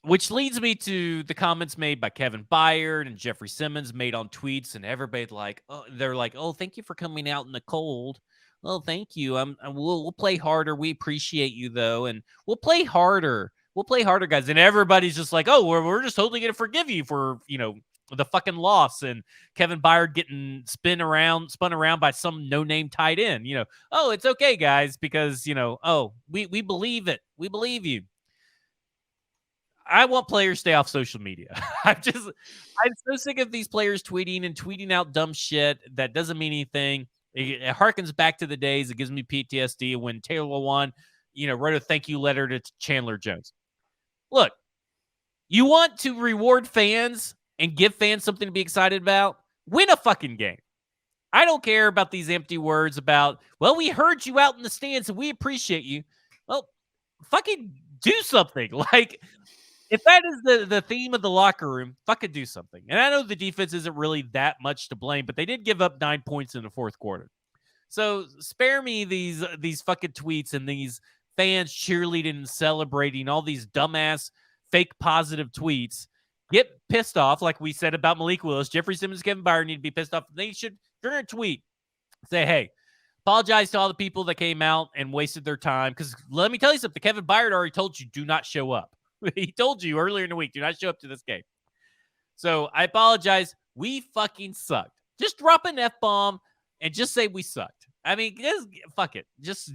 Which leads me to the comments made by Kevin Byard and Jeffrey Simmons made on tweets, and everybody they're like, "Oh, thank you for coming out in the cold. Oh, thank you. We'll play harder. We appreciate you though, and we'll play harder. We'll play harder, guys." And everybody's just like, "Oh, we're just totally gonna forgive you for the fucking loss." And Kevin Byard getting spun around by some no-name tight end. Oh, it's okay, guys, because oh, we believe it. We believe you. I want players to stay off social media. I'm so sick of these players tweeting out dumb shit that doesn't mean anything. It harkens back to the days. It gives me PTSD when Taylor Lewan, wrote a thank you letter to Chandler Jones. Look, you want to reward fans and give fans something to be excited about? Win a fucking game. I don't care about these empty words about, well, we heard you out in the stands and we appreciate you. Well, fucking do something. Like, if that is the theme of the locker room, fucking do something. And I know the defense isn't really that much to blame, but they did give up 9 points in the fourth quarter. So spare me these fucking tweets and these fans cheerleading and celebrating all these dumbass fake positive tweets. Get pissed off, like we said about Malik Willis. Jeffrey Simmons, Kevin Byard need to be pissed off. They should, if you're going to tweet, say, hey, apologize to all the people that came out and wasted their time. Because let me tell you something, Kevin Byard already told you, do not show up. He told you earlier in the week, do not show up to this game. So I apologize. We fucking sucked. Just drop an F-bomb and just say we sucked. I mean, just fuck it. Just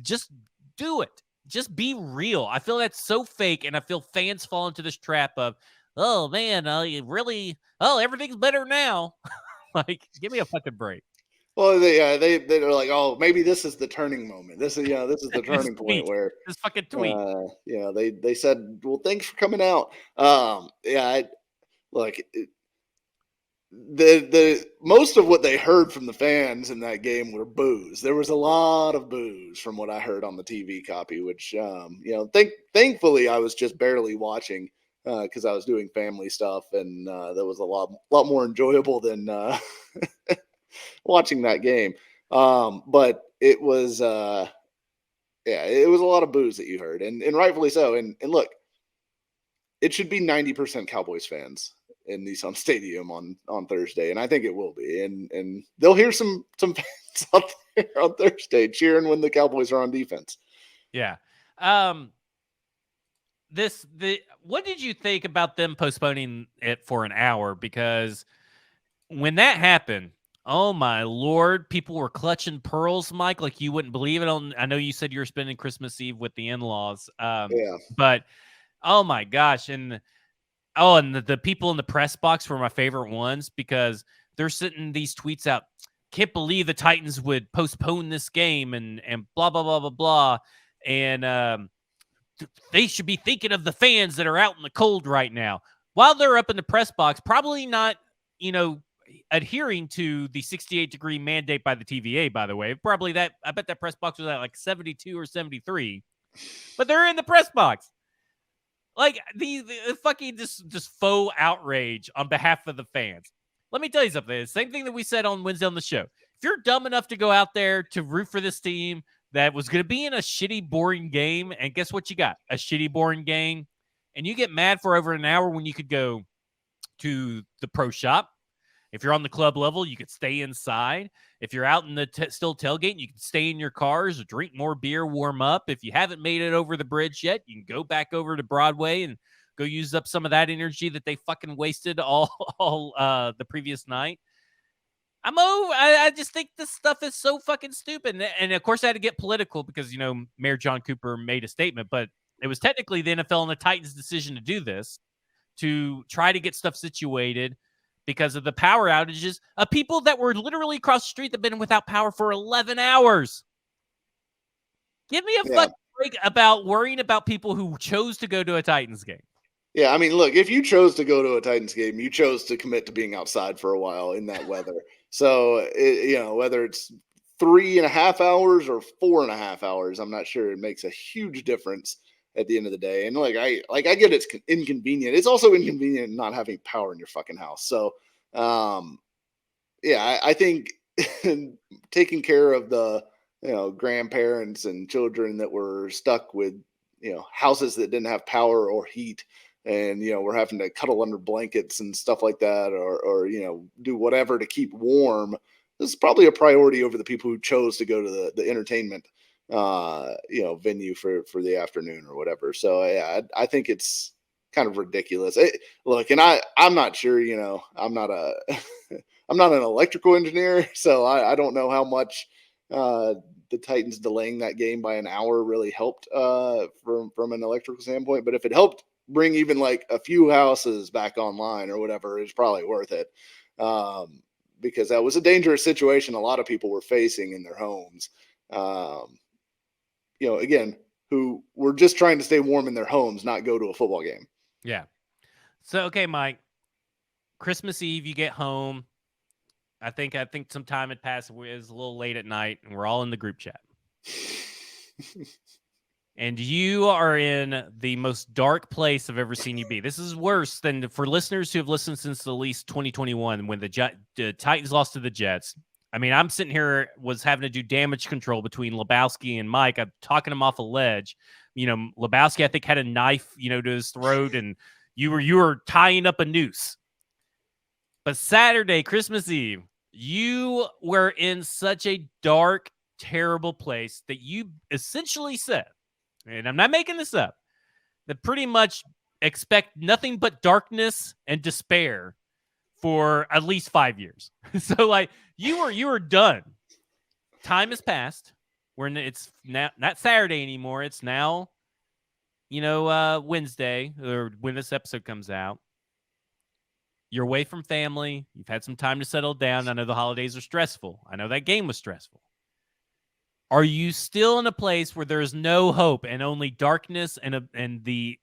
do it. Just be real. I feel that's so fake, and I feel fans fall into this trap of, oh, man, everything's better now. Like, give me a fucking break. Well, they're like, oh, maybe this is the turning moment. This is the turning point where this fucking tweet. They said, well, thanks for coming out. The most of what they heard from the fans in that game were boos. There was a lot of boos from what I heard on the TV copy, which thankfully I was just barely watching because I was doing family stuff, and that was a lot more enjoyable than watching that game. But it was it was a lot of boos that you heard, and rightfully so. And look, it should be 90% Cowboys fans in Nissan Stadium on Thursday, and I think it will be. And they'll hear some fans out there on Thursday cheering when the Cowboys are on defense. Yeah. What did you think about them postponing it for an hour? Because when that happened, oh my Lord, people were clutching pearls, Mike, like you wouldn't believe it. I know you said you were spending Christmas Eve with the in-laws. But oh my gosh. And the people in the press box were my favorite ones because they're sending these tweets out. Can't believe the Titans would postpone this game and blah, blah, blah, blah, blah. And they should be thinking of the fans that are out in the cold right now. While they're up in the press box, probably not, adhering to the 68-degree mandate by the TVA, by the way. Probably I bet that press box was at like 72 or 73. But they're in the press box. Like, the fucking just faux outrage on behalf of the fans. Let me tell you something. The same thing that we said on Wednesday on the show. If you're dumb enough to go out there to root for this team that was going to be in a shitty, boring game, and guess what you got? A shitty, boring game. And you get mad for over an hour when you could go to the pro shop. If you're on the club level, you could stay inside. If you're out in the still tailgating, you can stay in your cars or drink more beer, warm up. If you haven't made it over the bridge yet, you can go back over to Broadway and go use up some of that energy that they fucking wasted all the previous night. I just think this stuff is so fucking stupid. And of course, I had to get political because, Mayor John Cooper made a statement, but it was technically the NFL and the Titans' decision to do this, to try to get stuff situated because of the power outages of people that were literally across the street that have been without power for 11 hours. Give me a fucking break about worrying about people who chose to go to a Titans game. Yeah, I mean, look, if you chose to go to a Titans game, you chose to commit to being outside for a while in that weather. So, whether it's 3.5 hours or 4.5 hours, I'm not sure it makes a huge difference. at the end of the day. And I get it's inconvenient. It's also inconvenient not having power in your fucking house. So, yeah, I think taking care of the grandparents and children that were stuck with houses that didn't have power or heat, and we're having to cuddle under blankets and stuff like that, or do whatever to keep warm. This is probably a priority over the people who chose to go to the entertainment venue for the afternoon or whatever. So yeah, I think it's kind of ridiculous. Look, and I'm not sure, I'm not a I'm not an electrical engineer, so I don't know how much the Titans delaying that game by an hour really helped from an electrical standpoint. But if it helped bring even like a few houses back online or whatever, it's probably worth it, because that was a dangerous situation a lot of people were facing in their homes. Again, who were just trying to stay warm in their homes, not go to a football game. Yeah. So, okay, Mike, Christmas Eve, you get home. I think some time had passed. It was a little late at night, and we're all in the group chat. And you are in the most dark place I've ever seen you be. This is worse than for listeners who have listened since at least 2021 when the Titans lost to the Jets. I mean, I'm sitting here, was having to do damage control between Lebowski and Mike. I'm talking him off a ledge. Lebowski, I think, had a knife, to his throat, and you were tying up a noose. But Saturday, Christmas Eve, you were in such a dark, terrible place that you essentially said, and I'm not making this up, that pretty much expect nothing but darkness and despair for at least 5 years. So you were done. Time has passed. It's now not Saturday anymore. It's now, Wednesday, or when this episode comes out. You're away from family. You've had some time to settle down. I know the holidays are stressful. I know that game was stressful. Are you still in a place where there is no hope and only darkness and the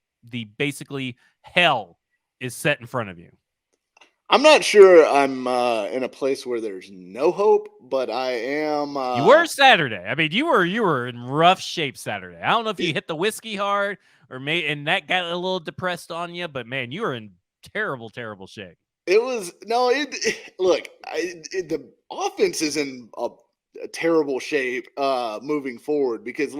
basically hell is set in front of you? I'm not sure I'm in a place where there's no hope, but I am. You were Saturday. I mean, you were in rough shape Saturday. I don't know if you hit the whiskey hard and that got a little depressed on you, but man, you were in terrible, terrible shape. It was the offense is in a terrible shape moving forward, because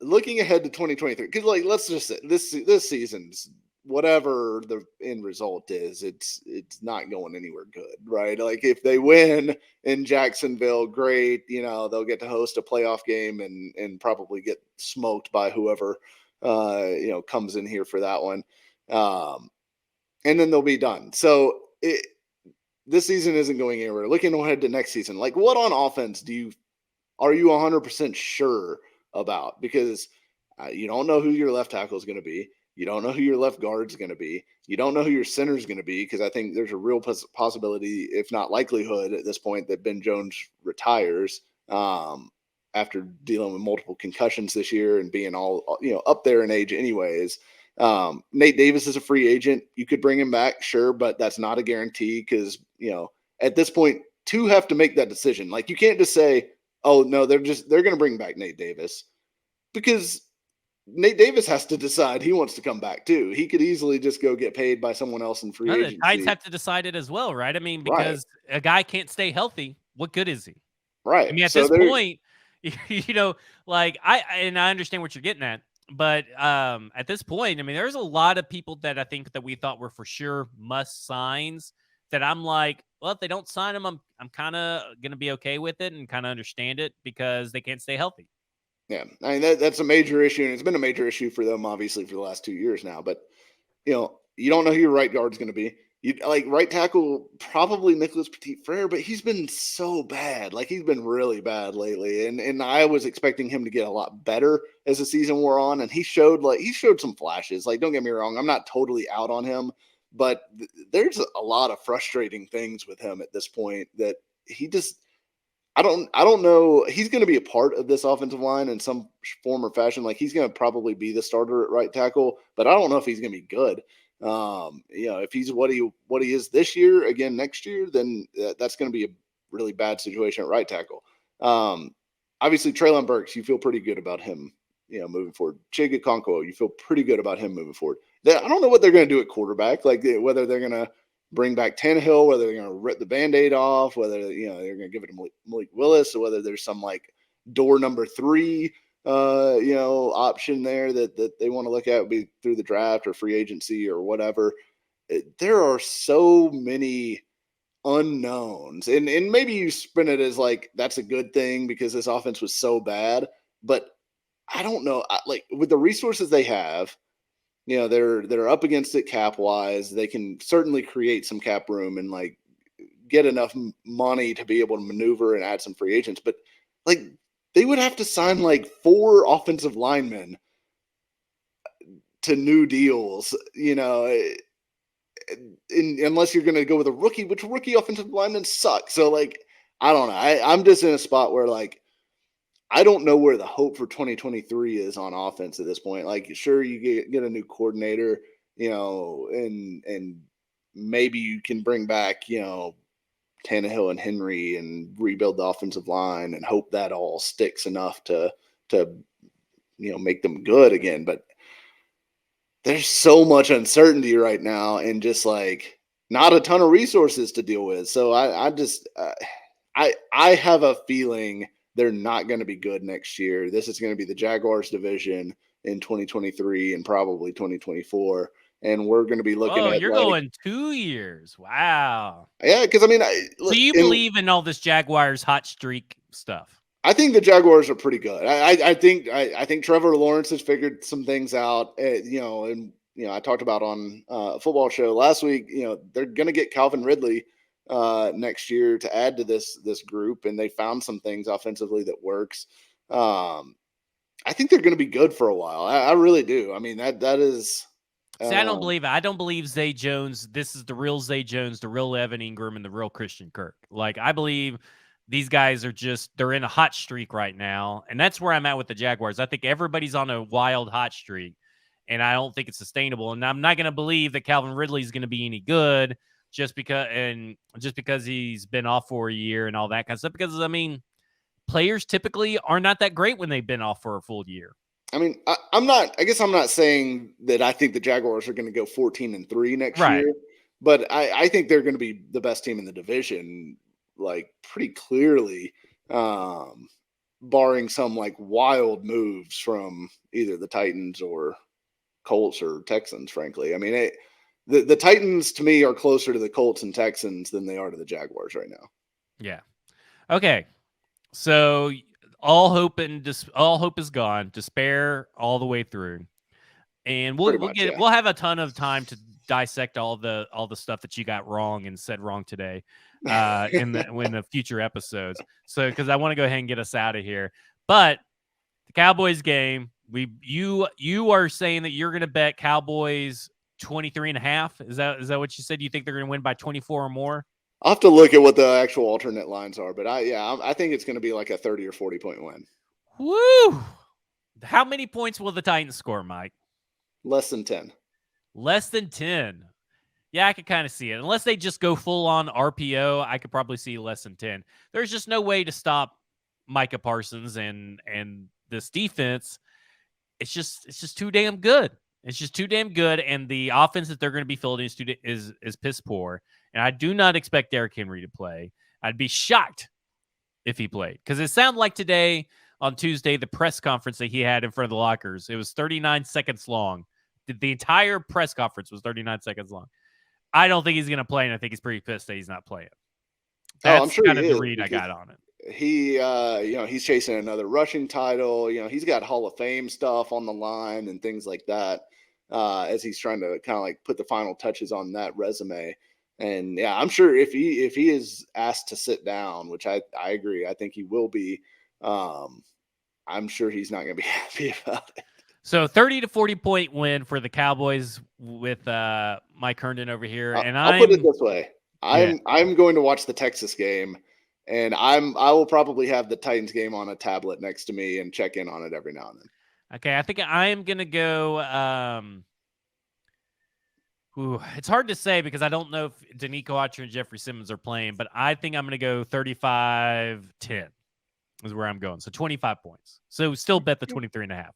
looking ahead to 2023, because let's just say this season's, whatever the end result is, it's not going anywhere good, right? Like, if they win in Jacksonville, great, they'll get to host a playoff game and probably get smoked by whoever comes in here for that one, and then they'll be done. So this season isn't going anywhere. Looking ahead to next season, like, what on offense are you 100% sure about? Because you don't know who your left tackle is going to be. You don't know who your left guard is going to be. You don't know who your center is going to be, because I think there's a real possibility, if not likelihood at this point, that Ben Jones retires after dealing with multiple concussions this year and being all up there in age anyways. Nate Davis is a free agent. You could bring him back, sure, but that's not a guarantee, because at this point, two have to make that decision. Like, you can't just say, oh no, they're going to bring back Nate Davis, because Nate Davis has to decide he wants to come back too. He could easily just go get paid by someone else in free agency. The Titans have to decide it as well, right? I mean, because a guy can't stay healthy. What good is he? Right. I mean, at this point, I understand what you're getting at, but at this point, I mean, there's a lot of people that I think that we thought were for sure must signs that I'm like, well, if they don't sign them, I'm kind of going to be okay with it and kind of understand it, because they can't stay healthy. Yeah, I mean, that's a major issue, and it's been a major issue for them, obviously, for the last 2 years now. But you don't know who your right guard is going to be. You like right tackle, probably Nicholas Petit-Frere, but he's been so bad. Like, he's been really bad lately, and I was expecting him to get a lot better as the season wore on, and he showed some flashes. Like, don't get me wrong, I'm not totally out on him, but there's a lot of frustrating things with him at this point that he just. I don't know. He's going to be a part of this offensive line in some form or fashion. Like, he's going to probably be the starter at right tackle, but I don't know if he's going to be good. If he's what he is this year, again next year, then that's going to be a really bad situation at right tackle. Obviously, Treylon Burks, you feel pretty good about him, moving forward. Chig Okonkwo, you feel pretty good about him moving forward. I don't know what they're going to do at quarterback, like whether they're going to bring back Tannehill, whether they're going to rip the Band-Aid off, whether they're going to give it to Malik Willis, or whether there's some like door number 3 option there that they want to look at, be through the draft or free agency or whatever. There are so many unknowns, and maybe you spin it as like that's a good thing because this offense was so bad, but I don't know. Like with the resources they have, they're up against it cap wise. They can certainly create some cap room and like get enough money to be able to maneuver and add some free agents, but like they would have to sign like 4 offensive linemen to new deals, unless you're going to go with a rookie, which rookie offensive linemen suck. So like, I don't know. I'm just in a spot where like, I don't know where the hope for 2023 is on offense at this point. Like, sure, you get a new coordinator, and maybe you can bring back, Tannehill and Henry and rebuild the offensive line and hope that all sticks enough to make them good again. But there's so much uncertainty right now and just like not a ton of resources to deal with. So I have a feeling they're not going to be good next year. This is going to be the Jaguars division in 2023 and probably 2024. And we're going to be looking at. You're going 2 years. Wow. Yeah, because I mean, so you believe in all this Jaguars hot streak stuff? I think the Jaguars are pretty good. I think Trevor Lawrence has figured some things out. And I talked about on a football show last week. They're going to get Calvin Ridley next year to add to this group, and they found some things offensively that works. I think they're going to be good for a while. I really do. I mean that is. See, I don't believe it. I don't believe Zay Jones. This is the real Zay Jones, the real Evan Ingram, and the real Christian Kirk. Like, I believe these guys are they're in a hot streak right now. And that's where I'm at with the Jaguars. I think everybody's on a wild hot streak, and I don't think it's sustainable. And I'm not going to believe that Calvin Ridley is going to be any good just because he's been off for a year and all that kind of stuff. Because, I mean, players typically are not that great when they've been off for a full year. I mean, I'm not saying that I think the Jaguars are going to go 14-3 next year, but I think they're going to be the best team in the division, like pretty clearly, barring some like wild moves from either the Titans or Colts or Texans, frankly. I mean, the Titans to me are closer to the Colts and Texans than they are to the Jaguars right now. Yeah. Okay. So all hope is gone. Despair all the way through, and we'll have a ton of time to dissect all the stuff that you got wrong and said wrong today, in the future episodes. So because I want to go ahead and get us out of here, but the Cowboys game, you are saying that you're going to bet Cowboys 23.5. Is that what you said? You think they're going to win by 24 or more? I'll have to look at what the actual alternate lines are, but I think it's going to be like a 30 or 40 point win. Woo! How many points will the Titans score, Mike? Less than 10. Less than 10. Yeah, I could kind of see it. Unless they just go full on RPO, I could probably see less than 10. There's just no way to stop Micah Parsons and this defense. It's just too damn good. It's just too damn good, and the offense that they're going to be fielding is piss poor. And I do not expect Derrick Henry to play. I'd be shocked if he played, because it sounded like today on Tuesday, the press conference that he had in front of the lockers, it was 39 seconds long. The entire press conference was 39 seconds long. I don't think he's going to play, and I think he's pretty pissed that he's not playing. That's I'm sure kind of the read I got on it. He, he's chasing another rushing title. He's got Hall of Fame stuff on the line and things like that, as he's trying to kind of like put the final touches on that resume. And yeah, I'm sure if he is asked to sit down, which I agree, I think he will be. I'm sure he's not going to be happy about it. So 30 to 40 point win for the Cowboys with Mike Herndon over here. And I'll put it this way. I'm going to watch the Texas game, and I will probably have the Titans game on a tablet next to me and check in on it every now and then. Okay, I think I am going to go it's hard to say because I don't know if Danico Archer and Jeffrey Simmons are playing, but I think I'm going to go 35-10 is where I'm going. So 25 points. So still bet the 23.5.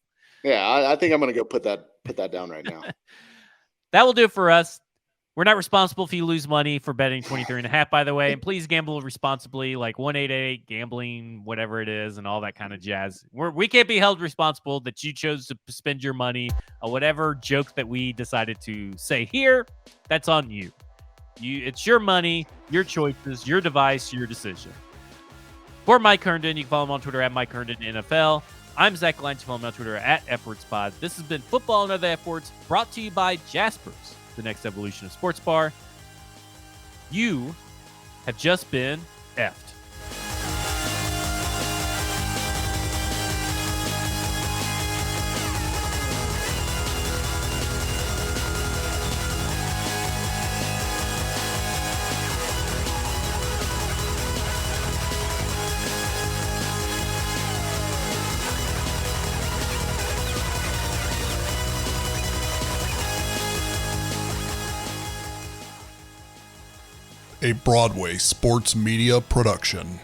Yeah, I think I'm gonna go put that down right now. That will do it for us. We're not responsible if you lose money for betting 23.5, by the way. And please gamble responsibly, like 188 gambling, whatever it is, and all that kind of jazz. We can't be held responsible that you chose to spend your money on whatever joke that we decided to say here. That's on you. It's your money, your choices, your device, your decision. For Mike Herndon, you can follow him on Twitter at Mike Herndon NFL. I'm Zach Lyons. You follow me on Twitter at FWordsPod. This has been Football and Other F Words, brought to you by Jaspers, the next evolution of sports bar. You have just been effed. A Broadway sports media production.